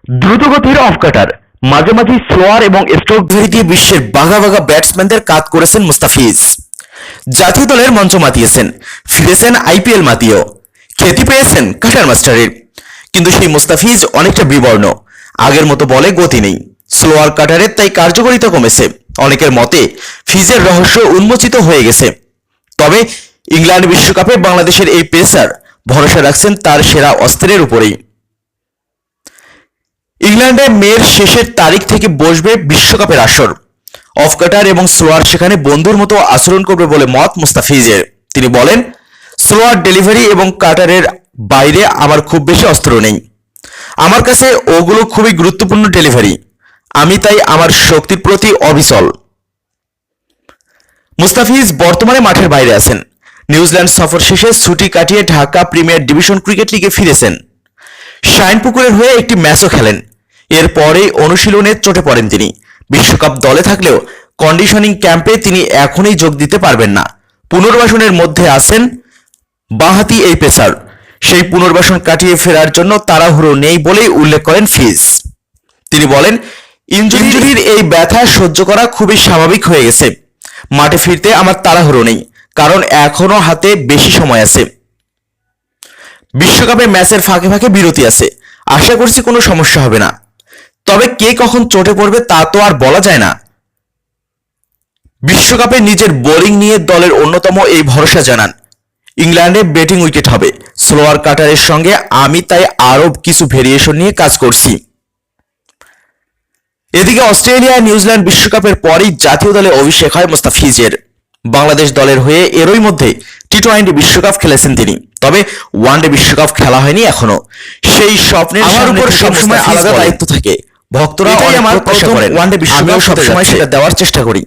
দ্রুতগতির অফ কাটার, মাঝে মাঝে স্লোয়ার এবং স্ট্রোক ধরে দিয়ে বিশ্বের বাঘা বাঘা ব্যাটসম্যানদের কাত করেছেন মুস্তাফিজ। জাতীয় দলের মঞ্চ মাতিয়েছেন, ফিরেছেন আইপিএল মাতিয়েও, খ্যাতি পেয়েছেন কাটার মাস্টারের। কিন্তু সেই মুস্তাফিজ অনেকটা বিবর্ণ, আগের মতো বলে গতি নেই, স্লোয়ার কাটারের তাই কার্যকারিতা কমেছে। অনেকের মতে ফিজের রহস্য উন্মোচিত হয়ে গেছে। তবে ইংল্যান্ড বিশ্বকাপে বাংলাদেশের এই পেসার ভরসা রাখছেন তার সেরা অস্ত্রের উপরেই। ইংল্যান্ডে মের শেষের তারিখ থেকে বসবে বিশ্বকাপের আসর। অফ কাটার এবং স্লোয়ার সেখানে বন্ধুর মতো আচরণ করবে বলে মত মুস্তাফিজের। তিনি বলেন, স্লোয়ার ডেলিভারি এবং কাটারের বাইরে আমার খুব বেশি অস্ত্র নেই, আমার কাছে ওগুলো খুবই গুরুত্বপূর্ণ ডেলিভারি, আমি তাই আমার শক্তির প্রতি অবিচল। মুস্তাফিজ বর্তমানে মাঠের বাইরে আছেন। নিউজিল্যান্ড সফর শেষে ছুটি কাটিয়ে ঢাকা প্রিমিয়ার ডিভিশন ক্রিকেট লিগে ফিরেছেন। শাইনপুকুরের হয়ে একটি ম্যাচও খেলেন। এরপরেই অনুশীলনে চটে পড়েন তিনি। বিশ্বকাপ দলে থাকলেও কন্ডিশনিং ক্যাম্পে তিনি এখনই যোগ দিতে পারবেন না। পুনর্বাসনের মধ্যে আছেন বাঁহাতি এই পেসার। সেই পুনর্বাসন কাটিয়ে ফেরার জন্য তাড়াহুড়ো নেই বলেই উল্লেখ করেন ফিজ। তিনি বলেন, ইনজুরির এই ব্যথা সহ্য করা খুবই স্বাভাবিক হয়ে গেছে। মাঠে ফিরতে আমার তাড়াহুড়ো নেই, কারণ এখনো হাতে বেশি সময় আছে। বিশ্বকাপে ম্যাচের ফাঁকে ফাঁকে বিরতি আছে, আশা করছি কোনো সমস্যা হবে না। তবে কে কখন চটে পড়বে তা তো আর বলা যায় না। বিশ্বকাপে নিজের বোলিং নিয়ে দলের অন্যতম এই ভরসা জানান, ইংল্যান্ডে ব্যাটিং উইকেট হবে, স্লোয়ার কাটারের সঙ্গে আমি তাই আরও কিছু ভেরিয়েশন নিয়ে কাজ করছি। এদিকে অস্ট্রেলিয়া নিউজিল্যান্ড বিশ্বকাপের পরই জাতীয় দলে অভিষেক হয় মুস্তাফিজের। বাংলাদেশ দলের হয়ে এরই মধ্যে টি-20 বিশ্বকাপ খেলেছেন তিনি। তবে ওয়ানডে বিশ্বকাপ খেলা হয়নি এখনো। সেই স্বপ্নের আমার উপর সবসময় আলাদা দায়িত্ব থাকে। ভক্তরা আমার প্রত্যাশা করেন, ওয়ানডে বিশ্বকাপ সবসময় সেটা দেওয়ার চেষ্টা করি।